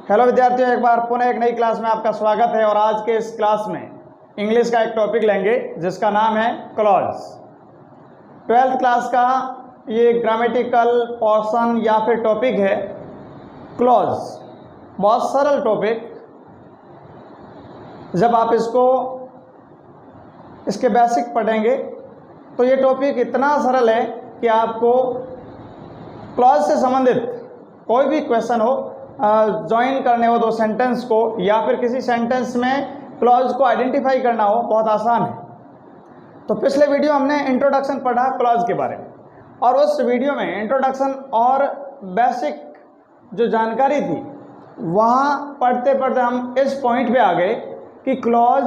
Hello विद्यार्थियों, एक बार पुनः एक नई क्लास में आपका स्वागत है। और आज के इस क्लास में इंग्लिश का एक टॉपिक लेंगे जिसका नाम है क्लॉज। 12th क्लास का ये ग्रामेटिकल पोर्शन या फिर टॉपिक है क्लॉज। बहुत सरल टॉपिक। जब आप इसके बेसिक पढ़ेंगे तो ये टॉपिक इतना सरल है कि आपको क्लॉज से संबंधित कोई भी क्वेश्चन हो, ज्वाइन करने हो दो सेंटेंस को या फिर किसी सेंटेंस में क्लॉज को आइडेंटिफाई करना हो, बहुत आसान है। तो पिछले वीडियो हमने इंट्रोडक्शन पढ़ा क्लॉज के बारे में, और उस वीडियो में इंट्रोडक्शन और बेसिक जो जानकारी थी वहाँ पढ़ते पढ़ते हम इस पॉइंट पे आ गए कि क्लॉज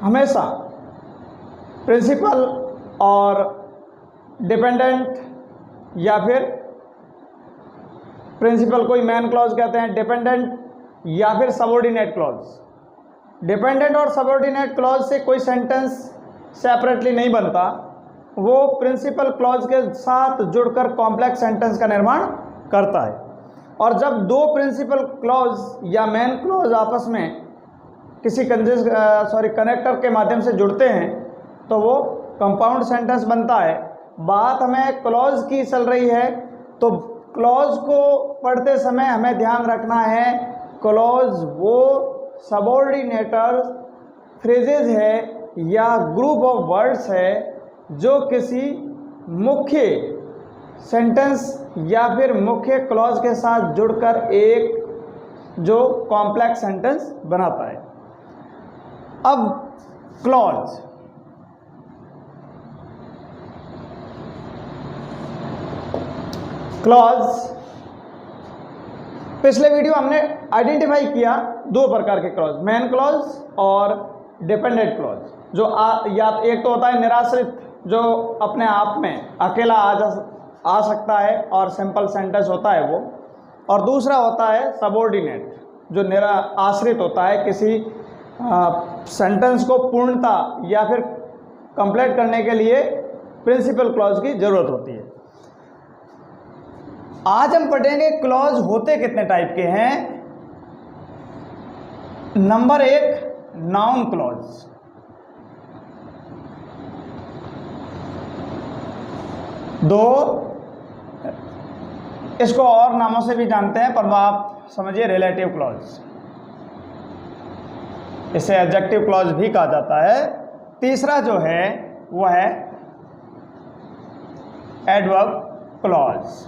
हमेशा प्रिंसिपल और डिपेंडेंट या फिर प्रिंसिपल कोई मेन क्लॉज कहते हैं, डिपेंडेंट या फिर सबऑर्डिनेट क्लॉज। डिपेंडेंट और सबऑर्डिनेट क्लॉज से कोई सेंटेंस सेपरेटली नहीं बनता, वो प्रिंसिपल क्लॉज के साथ जुड़कर कॉम्प्लेक्स सेंटेंस का निर्माण करता है। और जब दो प्रिंसिपल क्लॉज या मेन क्लॉज आपस में किसी कनेक्टर के माध्यम से जुड़ते हैं तो वो कंपाउंड सेंटेंस बनता है। बात हमें क्लॉज की चल रही है, तो क्लॉज को पढ़ते समय हमें ध्यान रखना है क्लॉज वो सबऑर्डिनेटर फ्रेजेज है या ग्रुप ऑफ वर्ड्स है जो किसी मुख्य सेंटेंस या फिर मुख्य क्लॉज के साथ जुड़कर एक जो कॉम्प्लेक्स सेंटेंस बनाता है। अब क्लॉज पिछले वीडियो हमने आइडेंटिफाई किया दो प्रकार के क्लॉज, मेन क्लॉज और डिपेंडेंट क्लॉज। जो या एक तो होता है निराश्रित, जो अपने आप में अकेला आ सकता है और सिंपल सेंटेंस होता है वो, और दूसरा होता है सबऑर्डिनेट जो आश्रित होता है, किसी सेंटेंस को पूर्णता या फिर कंप्लीट करने के लिए प्रिंसिपल क्लॉज की जरूरत होती है। आज हम पढ़ेंगे क्लॉज होते कितने टाइप के हैं। Number 1 noun clause. दो, इसको और नामों से भी जानते हैं पर आप समझिए रिलेटिव क्लॉज, इसे एडजेक्टिव क्लॉज भी कहा जाता है। तीसरा जो है वो है एडवर्ब क्लॉज।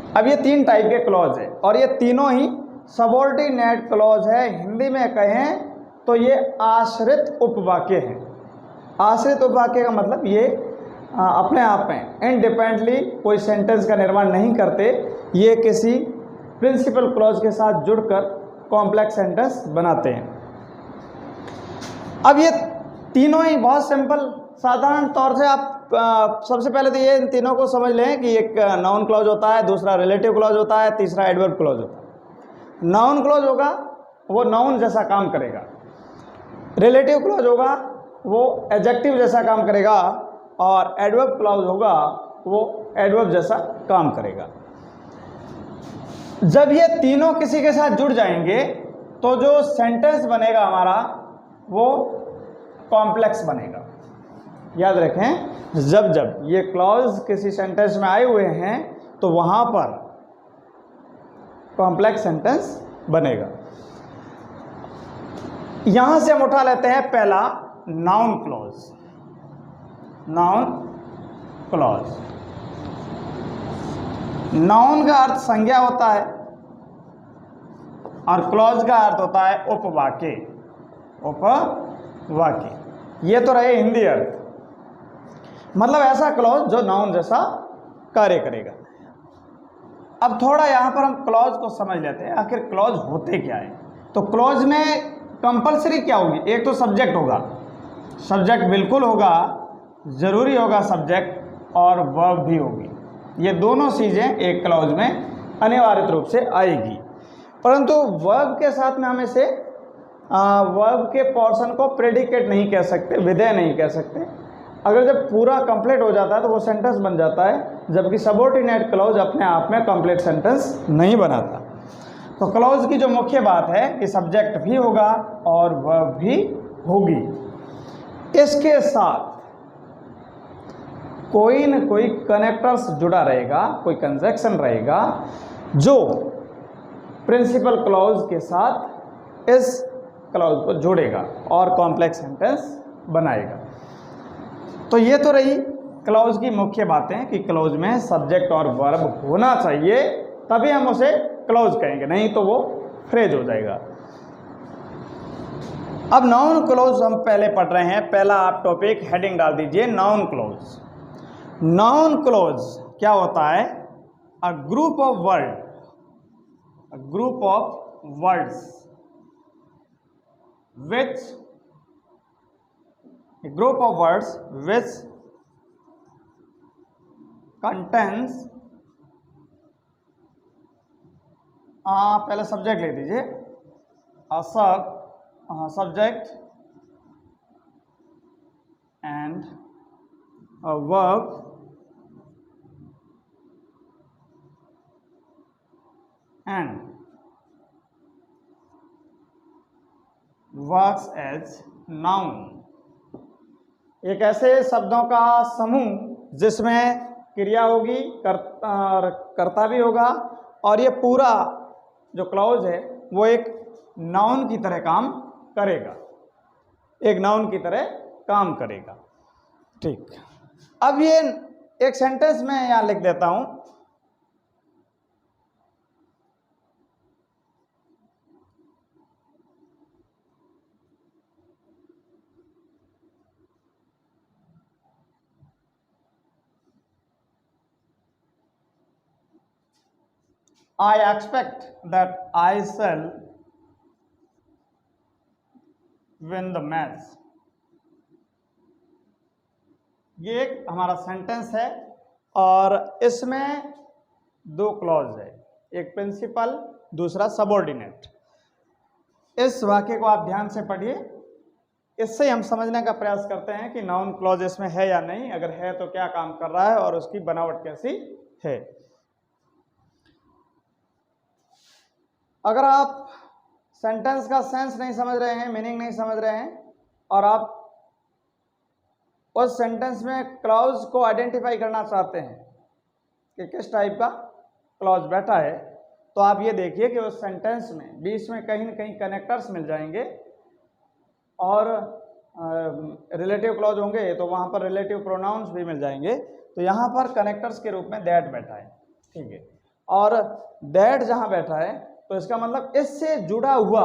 अब ये 3 टाइप के क्लॉज है और ये तीनों ही सबऑर्डिनेट क्लॉज है। हिंदी में कहें तो ये आश्रित उपवाक्य है। आश्रित उपवाक्य का मतलब ये अपने आप में इंडिपेंडेंटली कोई सेंटेंस का निर्माण नहीं करते, ये किसी प्रिंसिपल क्लॉज के साथ जुड़कर कॉम्प्लेक्स सेंटेंस बनाते हैं। अब ये तीनों ही बहुत सिंपल, साधारण तौर से आप सबसे पहले तो ये इन तीनों को समझ लें कि एक नाउन क्लॉज होता है, दूसरा रिलेटिव क्लॉज होता है, तीसरा एडवर्ब क्लॉज होता है। नाउन क्लॉज होगा वो नाउन जैसा काम करेगा, रिलेटिव क्लॉज होगा वो एडजेक्टिव जैसा काम करेगा, और एडवर्ब क्लॉज होगा वो एडवर्ब जैसा काम करेगा। जब ये तीनों किसी के साथ जुड़ जाएंगे तो जो सेंटेंस बनेगा हमारा वो कॉम्प्लेक्स बनेगा। याद रखें, जब जब ये क्लॉज किसी सेंटेंस में आए हुए हैं तो वहां पर कॉम्प्लेक्स सेंटेंस बनेगा। यहां से हम उठा लेते हैं पहला noun clause. Noun clause, noun का अर्थ संज्ञा होता है और क्लॉज का अर्थ होता है उपवाक्य। उपवाक्य ये तो रहे हिंदी अर्थ, मतलब ऐसा क्लॉज जो नाउन जैसा कार्य करेगा। अब थोड़ा यहाँ पर हम क्लॉज को समझ लेते हैं, आखिर क्लॉज होते क्या है। तो क्लॉज में कंपलसरी क्या होगी, एक तो सब्जेक्ट होगा, सब्जेक्ट बिल्कुल होगा, ज़रूरी होगा सब्जेक्ट, और वर्ब भी होगी। ये दोनों चीज़ें एक क्लॉज में अनिवार्य रूप से आएगी। परंतु वर्ब के साथ में हम इसे वर्ब के पोर्शन को प्रेडिकेट नहीं कह सकते, विधेय नहीं कह सकते। अगर जब पूरा कंप्लीट हो जाता है तो वो सेंटेंस बन जाता है, जबकि सबऑर्डिनेट क्लॉज अपने आप में कंप्लीट सेंटेंस नहीं बनाता। तो क्लॉज की जो मुख्य बात है कि सब्जेक्ट भी होगा और वर्ब भी होगी, इसके साथ कोई न कोई कनेक्टर्स जुड़ा रहेगा, कोई कंजक्शन रहेगा जो प्रिंसिपल क्लॉज के साथ इस क्लॉज को जोड़ेगा और कॉम्प्लेक्स सेंटेंस बनाएगा। तो ये तो रही क्लॉज की मुख्य बातें कि क्लॉज में सब्जेक्ट और वर्ब होना चाहिए, तभी हम उसे क्लॉज कहेंगे, नहीं तो वो फ्रेज हो जाएगा। अब नाउन क्लॉज हम पहले पढ़ रहे हैं। पहला आप टॉपिक हेडिंग डाल दीजिए, नाउन क्लॉज। नाउन क्लॉज क्या होता है? A group of word, a group of words which contains पहले सब्जेक्ट ले दीजिए, subject and a verb and works as noun। एक ऐसे शब्दों का समूह जिसमें क्रिया होगी, कर्ता भी होगा, और ये पूरा जो क्लॉज है वो एक नाउन की तरह काम करेगा, एक नाउन की तरह काम करेगा। ठीक, अब ये एक सेंटेंस में यहां लिख देता हूं। I expect that I shall win the match। ये एक हमारा सेंटेंस है और इसमें दो क्लॉज है, एक प्रिंसिपल, दूसरा सबऑर्डिनेट। इस वाक्य को आप ध्यान से पढ़िए, इससे हम समझने का प्रयास करते हैं कि नाउन क्लॉज इसमें है या नहीं, अगर है तो क्या काम कर रहा है और उसकी बनावट कैसी है। अगर आप सेंटेंस का सेंस नहीं समझ रहे हैं, मीनिंग नहीं समझ रहे हैं, और आप उस सेंटेंस में क्लॉज को आइडेंटिफाई करना चाहते हैं कि किस टाइप का क्लॉज बैठा है, तो आप ये देखिए कि उस सेंटेंस में बीच में कहीं न कहीं कनेक्टर्स मिल जाएंगे और रिलेटिव क्लॉज होंगे तो वहाँ पर रिलेटिव प्रोनाउंस भी मिल जाएंगे। तो यहाँ पर कनेक्टर्स के रूप में दैट बैठा है, ठीक है, और दैट जहाँ बैठा है तो इसका मतलब इससे जुड़ा हुआ,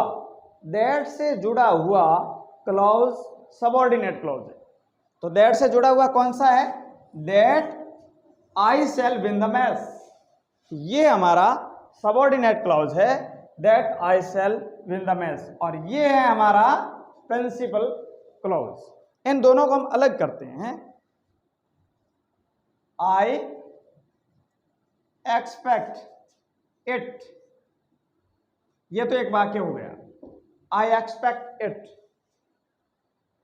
दैट से जुड़ा हुआ क्लॉज सबऑर्डिनेट क्लॉज है। तो दैट से जुड़ा हुआ कौन सा है? That I shall win the match, ये हमारा सबऑर्डिनेट क्लॉज है, that I shall win the match, और ये है हमारा प्रिंसिपल क्लॉज। इन दोनों को हम अलग करते हैं। आई एक्सपेक्ट इट, ये तो एक वाक्य हो गया, आई एक्सपेक्ट इट,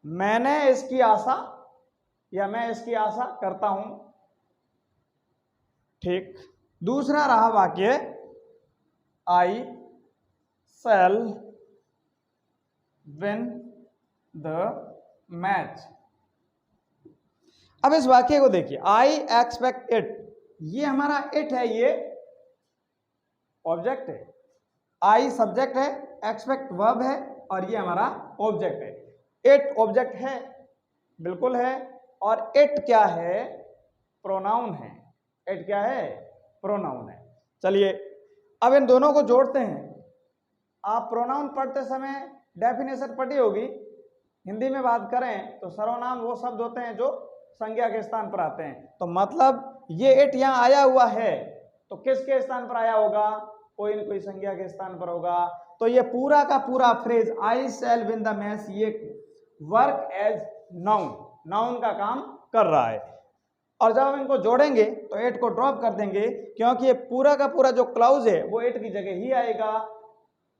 मैंने इसकी आशा या मैं इसकी आशा करता हूं, ठीक। दूसरा रहा वाक्य आई शैल विन द मैच। अब इस वाक्य को देखिए, आई एक्सपेक्ट इट, ये हमारा इट है, ये ऑब्जेक्ट है, आई सब्जेक्ट है, एक्सपेक्ट वर्ब है, और ये हमारा ऑब्जेक्ट है। इट ऑब्जेक्ट है, बिल्कुल है, और इट क्या है? प्रोनाउन है। इट क्या है? प्रोनाउन है। चलिए अब इन दोनों को जोड़ते हैं। आप प्रोनाउन पढ़ते समय डेफिनेशन पढ़ी होगी, हिंदी में बात करें तो सर्वनाम वो शब्द होते हैं जो संज्ञा के स्थान पर आते हैं। तो मतलब ये इट यहाँ आया हुआ है तो किसके स्थान पर आया होगा? कोई न कोई संज्ञा के स्थान पर होगा। तो ये पूरा का पूरा phrase I shall win the match, ये वर्क एज नाउन, नाउन का काम कर रहा है। और जब हम इनको जोड़ेंगे तो इट को ड्रॉप कर देंगे, क्योंकि ये पूरा का पूरा जो क्लाउज है वो इट की जगह ही आएगा।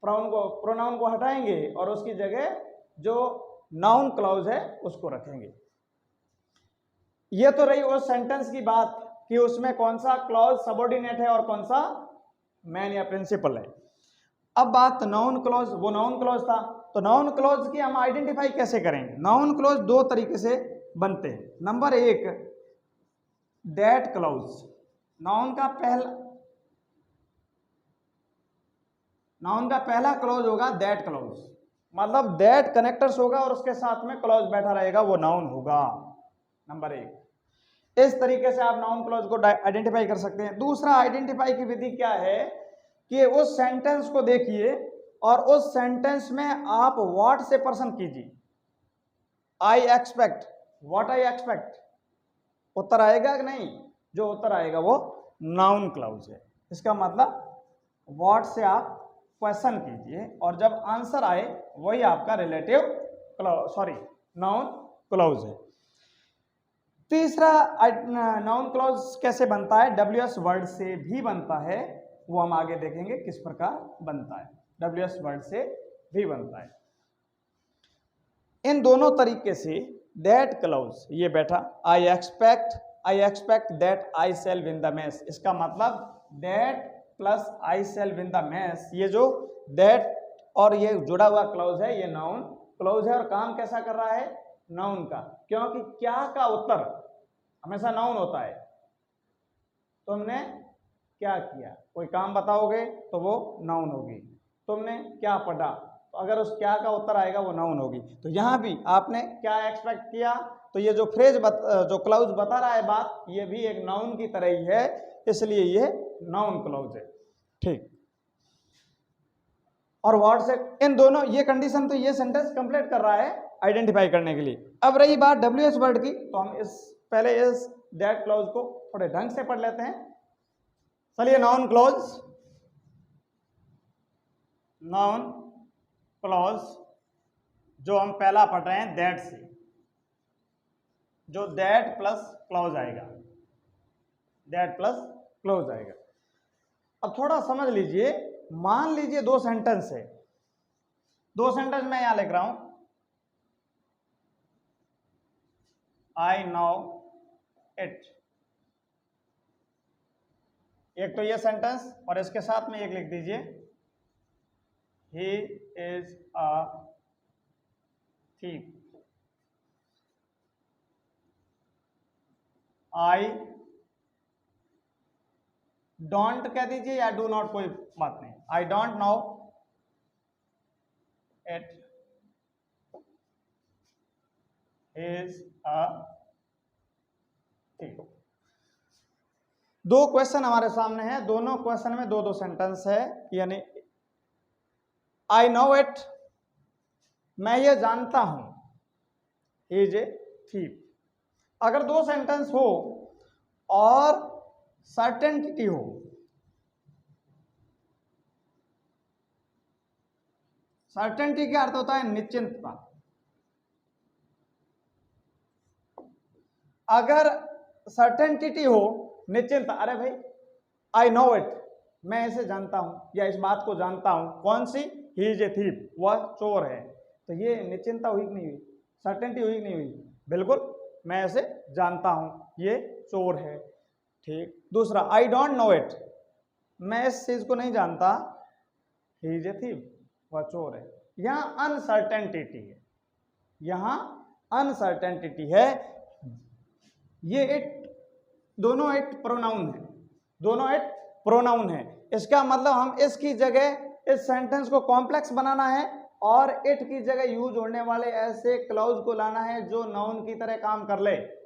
प्रोनाउन को हटाएंगे और उसकी जगह जो नाउन क्लाउज है उसको रखेंगे। ये तो रही उस सेंटेंस की बात कि उसमें कौन सा क्लॉज सबऑर्डिनेट है और कौन सा मैन या प्रिंसिपल है। अब बात नाउन क्लॉज, वो नाउन क्लॉज था, तो नाउन क्लॉज की हम आइडेंटिफाई कैसे करेंगे? नाउन क्लॉज दो तरीके से बनते हैं। नंबर एक, दैट क्लॉज। नाउन का पहला क्लॉज होगा दैट क्लॉज, मतलब दैट कनेक्टर्स होगा और उसके साथ में क्लॉज बैठा रहेगा, वो नाउन होगा। नंबर एक, इस तरीके से आप नाउन क्लॉज को आइडेंटिफाई कर सकते हैं। दूसरा आइडेंटिफाई की विधि क्या है कि उस सेंटेंस को देखिए और उस सेंटेंस में आप व्हाट से पर्सन कीजिए। I expect, what I expect, उत्तर आएगा कि नहीं? जो उत्तर आएगा वो नाउन क्लॉज है। इसका मतलब व्हाट से आप क्वेश्चन कीजिए और जब आंसर आए वही आपका रिलेटिव नाउन क्लॉज है। तीसरा नाउन क्लॉज कैसे बनता है? WS वर्ड से भी बनता है, वो हम आगे देखेंगे किस प्रकार बनता है। WS वर्ड से भी बनता है। इन दोनों तरीके से दैट क्लॉज, ये बैठा I expect that I shall win the match, इसका मतलब that plus I shall win the match, ये जो दैट और ये जुड़ा हुआ क्लॉज है ये नाउन क्लॉज है। और काम कैसा कर रहा है? नाउन का, क्योंकि क्या का उत्तर हमेशा नाउन होता है। तुमने क्या किया, कोई काम बताओगे तो वो नाउन होगी। तुमने क्या पढ़ा, तो अगर उस क्या का उत्तर आएगा वो नाउन होगी। तो यहां भी आपने क्या एक्सपेक्ट किया, तो ये जो फ्रेज जो क्लॉज बता रहा है बात, ये भी एक नाउन की तरह ही है, इसलिए ये नाउन क्लॉज है। ठीक, और वर्ड से इन दोनों, ये कंडीशन तो ये सेंटेंस कंप्लीट कर रहा है आइडेंटिफाई करने के लिए। अब रही बात WS वर्ड की, तो हम पहले इस दैट क्लॉज को थोड़े ढंग से पढ़ लेते हैं। चलिए, नाउन क्लॉज जो हम पहला पढ़ रहे हैं दैट से, जो दैट प्लस क्लॉज आएगा, दैट प्लस क्लॉज आएगा। अब थोड़ा समझ लीजिए, मान लीजिए दो सेंटेंस है, दो सेंटेंस मैं यहां लिख रहा हूं, आई नो इट, एक तो ये सेंटेंस और इसके साथ में एक लिख दीजिए, ही is a thief. I don't कह दीजिए या डू नॉट, कोई बात नहीं। आई don't no it is a thief. दो क्वेश्चन हमारे सामने हैं, दोनों क्वेश्चन में दो दो सेंटेंस है, यानी आई नो इट, मैं ये जानता हूं, इज ए थीफ। अगर दो सेंटेंस हो और सर्टेनिटी हो, सर्टेनिटी का अर्थ होता है निश्चिंतता। अगर सर्टेनिटी हो, निश्चिंत, अरे भाई आई नो इट, मैं इसे जानता हूं या इस बात को जानता हूं, कौन सी? ही इज ए थीफ, वह चोर है। तो ये निश्चिंतता हुई कि नहीं हुई? सर्टेनिटी हुई कि नहीं हुई? बिल्कुल, मैं इसे जानता हूं, ये चोर है। ठीक। दूसरा, आई डोंट नो इट, मैं इस चीज को नहीं जानता, ही इज ए थीफ, वह चोर है। यहां अनसर्टेनिटी है, यहां अनसर्टेनिटी है। ये इट, दोनों इट प्रोनाउन है, दोनों इट प्रोनाउन है। इसका मतलब हम इसकी जगह इस सेंटेंस को कॉम्प्लेक्स बनाना है और इट की जगह यूज होने वाले ऐसे क्लॉज को लाना है जो नाउन की तरह काम कर ले,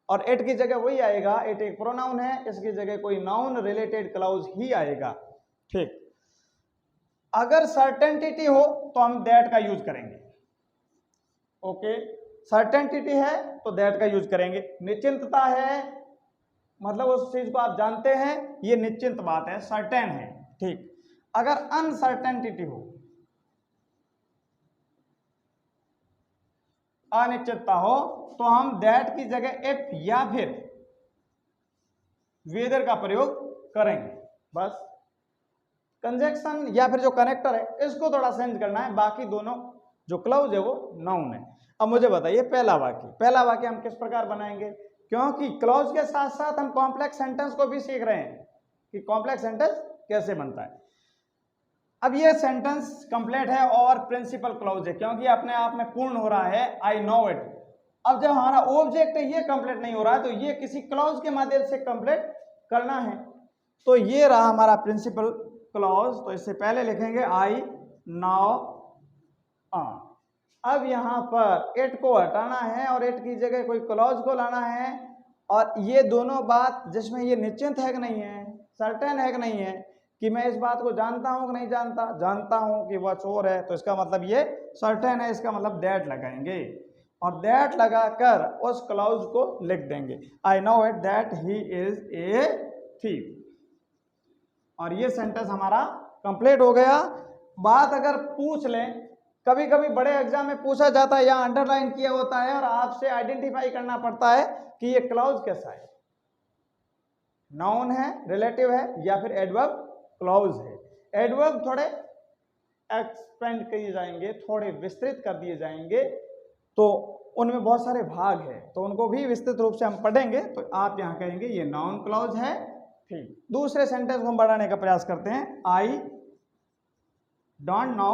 और इट की जगह वही आएगा, इट एक प्रोनाउन है, इसकी जगह कोई नाउन रिलेटेड क्लॉज ही आएगा। ठीक। अगर सर्टेनिटी हो तो हम दैट का यूज करेंगे। ओके, सर्टेनिटी है तो दैट का यूज करेंगे। निश्चिंतता है, मतलब उस चीज को आप जानते हैं, ये निश्चिंत बात है, सर्टेन है। ठीक। अगर अनसर्टेनिटी हो, अनिश्चितता हो, तो हम दैट की जगह इफ या फिर वेदर का प्रयोग करेंगे। बस कंजक्शन या फिर जो कनेक्टर है इसको थोड़ा चेंज करना है, बाकी दोनों जो क्लॉज है वो नाउन है। अब मुझे बताइए पहला वाक्य हम किस प्रकार बनाएंगे, क्योंकि क्लॉज के साथ साथ हम कॉम्प्लेक्स सेंटेंस को भी सीख रहे हैं कि कॉम्प्लेक्स सेंटेंस कैसे बनता है। अब ये सेंटेंस कंप्लीट है और प्रिंसिपल क्लॉज है क्योंकि अपने आप में पूर्ण हो रहा है, आई नो इट। अब जब हमारा ऑब्जेक्ट है ये कंप्लीट नहीं हो रहा है तो ये किसी क्लॉज के माध्यम से कंप्लीट करना है। तो ये रहा हमारा प्रिंसिपल क्लॉज। तो इससे पहले लिखेंगे आई नाउ अब यहाँ पर इट को हटाना है और इट की जगह कोई क्लॉज को लाना है। और ये दोनों बात जिसमें ये निश्चिंत है कि नहीं है, सर्टेन है कि नहीं है कि मैं इस बात को जानता हूं कि नहीं जानता, जानता हूं कि वह चोर है, तो इसका मतलब ये सर्टेन है, इसका मतलब दैट लगाएंगे और दैट लगाकर उस क्लॉज को लिख देंगे, I know it that he is a thief. और ये सेंटेंस हमारा कंप्लीट हो गया। बात अगर पूछ लें, कभी कभी बड़े एग्जाम में पूछा जाता है या अंडरलाइन किया होता है और आपसे आइडेंटिफाई करना पड़ता है कि ये क्लॉज कैसा है, नाउन है, रिलेटिव है या फिर एडवर्ब क्लॉज है। एडवर्ब थोड़े एक्सपेंड किए जाएंगे, थोड़े विस्तृत कर दिए जाएंगे, तो उनमें बहुत सारे भाग है, तो उनको भी विस्तृत रूप से हम पढ़ेंगे। तो आप यहाँ कहेंगे ये नाउन क्लॉज है। ठीक, दूसरे सेंटेंस को हम बढ़ाने का प्रयास करते हैं, आई डोंट नो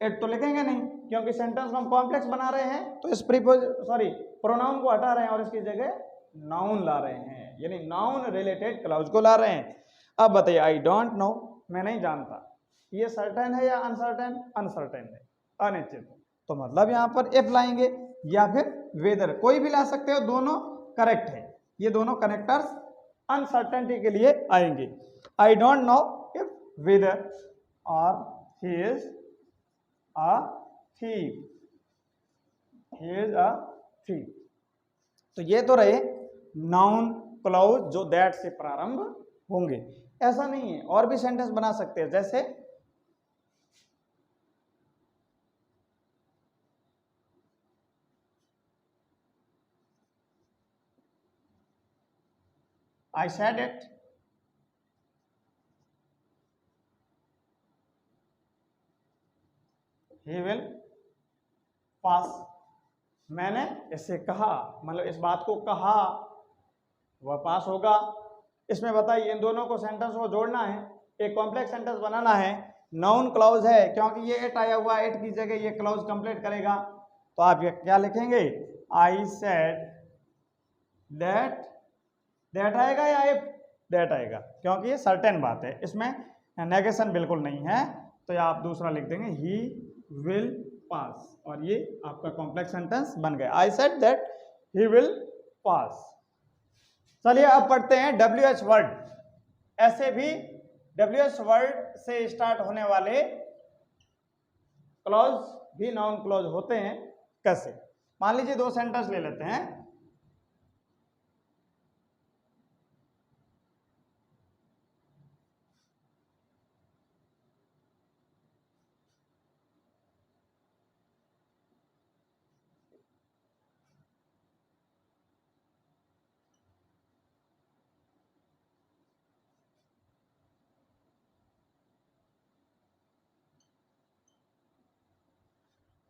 इट तो लिखेंगे नहीं क्योंकि सेंटेंस को हम कॉम्प्लेक्स बना रहे हैं, तो इस प्रोनाउन को हटा रहे हैं और इसकी जगह नाउन ला रहे हैं, यानी नाउन रिलेटेड क्लॉज को ला रहे हैं। अब बताइए, आई डोंट नो, मैं नहीं जानता, ये सर्टेन है या अनसर्टेन? अनसर्टेन है, अनिश्चित। तो मतलब यहाँ पर इफ लाएंगे या फिर वेदर, कोई भी ला सकते हो, दोनों करेक्ट है। ये दोनों कनेक्टर्स अनसर्टेनिटी के लिए आएंगे। I don't know if whether और he is a thief, he is a thief. तो ये तो रहे नाउन क्लॉज जो दैट से प्रारंभ होंगे। ऐसा नहीं है, और भी सेंटेंस बना सकते हैं, जैसे I said it, he will pass, मैंने इसे कहा, मतलब इस बात को कहा, वह पास होगा। इसमें बताइए, इन दोनों को सेंटेंस को जोड़ना है, एक कॉम्प्लेक्स सेंटेंस बनाना है। नाउन क्लॉज है क्योंकि ये इट आया हुआ, इट की जगह ये क्लॉज कंप्लीट करेगा, तो आप ये क्या लिखेंगे, आई सेड दैट, दैट आएगा या इफ? दैट आएगा क्योंकि ये सर्टेन बात है, इसमें नेगेशन बिल्कुल नहीं है। तो ये आप दूसरा लिख देंगे, ही विल पास, और ये आपका कॉम्प्लेक्स सेंटेंस बन गया, I said that he will pass. चलिए अब पढ़ते हैं WH वर्ड। ऐसे भी WH वर्ड से स्टार्ट होने वाले क्लॉज भी नाउन क्लॉज होते हैं। कैसे? मान लीजिए दो सेंटेंस ले लेते हैं,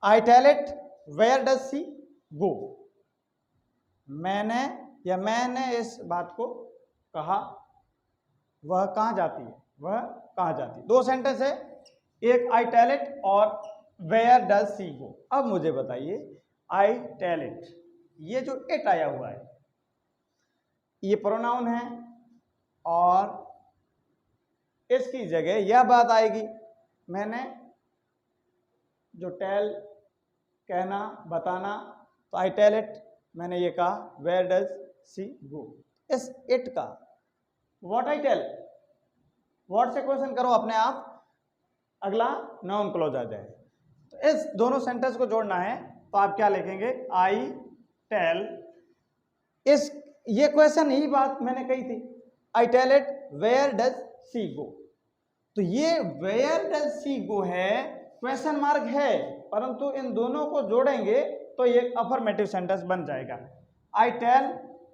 I tell it where does she go, मैंने या मैंने इस बात को कहा, वह कहाँ जाती है, वह कहाँ जाती है। दो सेंटेंस है, एक आई टेल इट और वेयर डज सी गो। अब मुझे बताइए, आई टेल इट, ये जो इट आया हुआ है ये प्रोनाउन है और इसकी जगह यह बात आएगी, मैंने जो टेल कहना, बताना, तो आई टेल इट, मैंने ये कहा, वेयर डज सी गो। इस इट का व्हाट आई टेल, व्हाट से क्वेश्चन करो अपने आप, अगला नाउन क्लॉज आ जाए। तो इस दोनों सेंटेंस को जोड़ना है, तो आप क्या लिखेंगे, आई टेल, इस ये क्वेश्चन ही बात मैंने कही थी, I tell it where does she go. तो ये वेयर डज सी गो है, क्वेश्चन मार्क है, परंतु इन दोनों को जोड़ेंगे तो ये अफर्मेटिव सेंटेंस बन जाएगा। आई टेल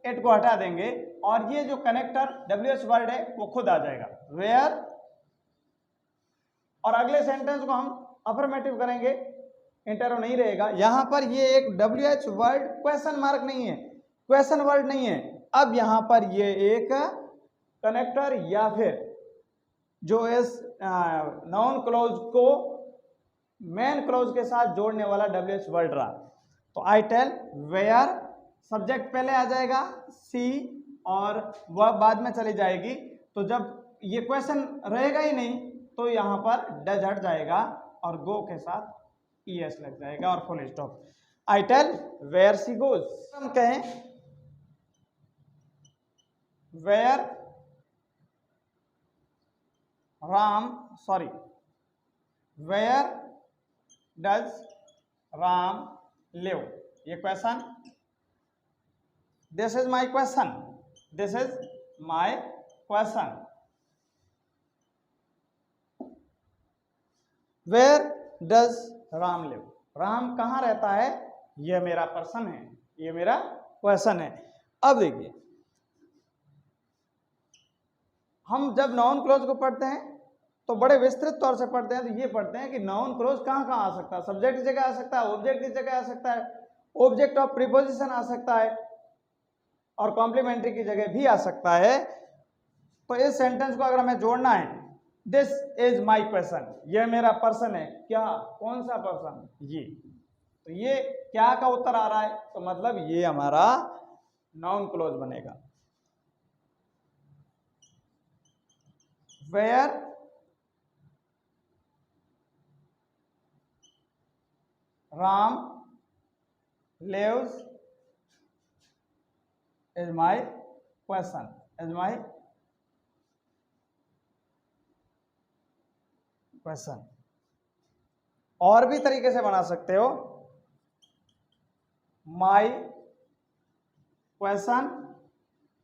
इट को हटा देंगे और ये जो कनेक्टर WH वर्ड है वो खुद आ जाएगा, वेयर, और अगले सेंटेंस को हम अफर्मेटिव करेंगे, इंटरो नहीं रहेगा। यहां पर ये एक WH वर्ड क्वेश्चन मार्क नहीं है, क्वेश्चन वर्ड नहीं है, अब यहां पर ये एक कनेक्टर या फिर जो इस नाउन क्लॉज को मेन क्लॉज के साथ जोड़ने वाला WH वर्ड रहा। तो आई टेल वेयर, सब्जेक्ट पहले आ जाएगा सी और वर्ब बाद में चली जाएगी। तो जब ये क्वेश्चन रहेगा ही नहीं तो यहाँ पर डज हट जाएगा और गो के साथ ES लग जाएगा और full stop. I tell where she goes, हम कहें where where does Ram live, ये question, this is my question, this is my question. Where does Ram live, Ram कहाँ रहता है, यह मेरा पर्सन है, ये मेरा क्वेश्चन है। अब देखिए हम जब नाउन क्लॉज को पढ़ते हैं तो बड़े विस्तृत तौर से पढ़ते हैं, तो ये पढ़ते हैं कि नाउन क्लॉज कहाँ कहाँ आ सकता है, सब्जेक्ट की जगह आ सकता है, ऑब्जेक्ट की जगह आ सकता है, ऑब्जेक्ट ऑफ प्रीपोजिशन आ सकता है और कॉम्प्लीमेंट्री की जगह भी आ सकता है। तो इस सेंटेंस को अगर हमें जोड़ना है, दिस इज माई पर्सन, यह मेरा पर्सन है, क्या, कौन सा पर्सन, ये, तो ये क्या का उत्तर आ रहा है, तो मतलब ये हमारा नाउन क्लॉज बनेगा। Where Ram lives is my question, is my question. और भी तरीके से बना सकते हो, my question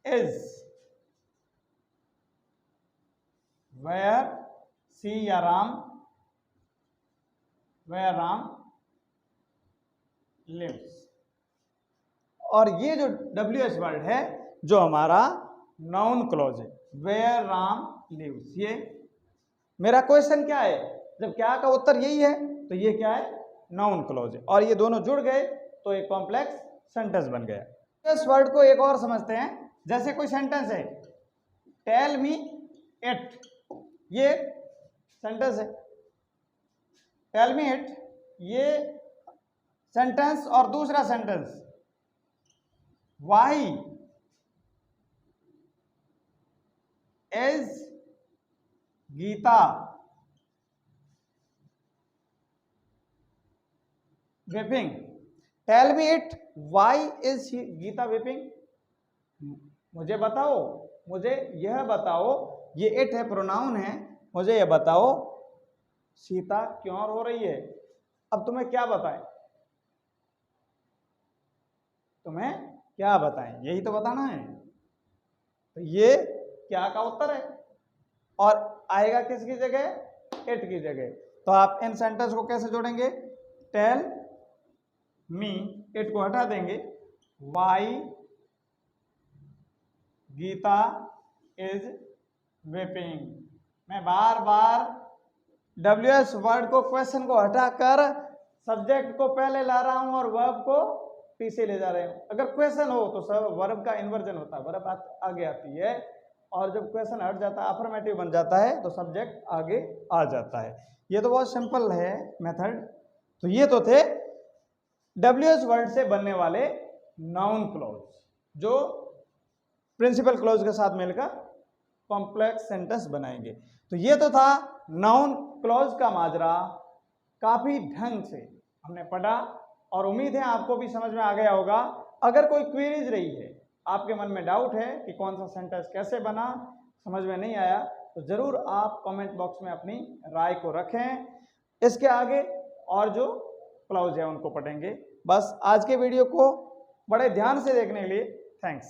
is where see या राम, वेयर राम लिव्स। और ये जो WH वर्ड है जो हमारा नाउन क्लॉज है, वेयर राम लिव्स, ये मेरा क्वेश्चन क्या है, जब क्या का उत्तर यही है तो ये क्या है, नाउन क्लॉज है, और ये दोनों जुड़ गए तो एक कॉम्प्लेक्स सेंटेंस बन गया। इस वर्ड को एक और समझते हैं, जैसे कोई सेंटेंस है, टेल मी इट, ये सेंटेंस है, टेल मी इट, ये सेंटेंस, और दूसरा sentence why is Gita weeping, tell me it why is Gita weeping, मुझे बताओ, मुझे यह बताओ, ये इट है, प्रोनाउन है, मुझे यह बताओ सीता क्यों रो रही है। अब तुम्हें क्या बताएं, तुम्हें क्या बताएं, यही तो बताना है। तो ये क्या का उत्तर है और आएगा किसकी जगह, इट की जगह। तो आप इन सेंटेंस को कैसे जोड़ेंगे, टेल मी, इट को हटा देंगे, वाई गीता इज वेपिंग। मैं बार बार WH वर्ड को, क्वेश्चन को हटाकर सब्जेक्ट को पहले ला रहा हूं और वर्ब को पीछे ले जा रहे हूं। अगर क्वेश्चन हो तो सब वर्ब का इन्वर्जन होता है, वर्ब आगे आती है, और जब क्वेश्चन हट जाता है, अफर्मेटिव बन जाता है, तो सब्जेक्ट आगे आ जाता है। ये तो बहुत सिंपल है मेथड। तो ये तो थे WH वर्ड से बनने वाले नाउन क्लॉज, जो प्रिंसिपल क्लॉज के साथ मिलकर कॉम्प्लेक्स सेंटेंस बनाएंगे। तो ये तो था नाउन क्लॉज का माजरा, काफी ढंग से हमने पढ़ा और उम्मीद है आपको भी समझ में आ गया होगा। अगर कोई क्वेरीज रही है, आपके मन में डाउट है कि कौन सा सेंटेंस कैसे बना, समझ में नहीं आया, तो जरूर आप कमेंट बॉक्स में अपनी राय को रखें। इसके आगे और जो क्लॉज है उनको पढ़ेंगे। बस आज के वीडियो को बड़े ध्यान से देखने के लिए थैंक्स।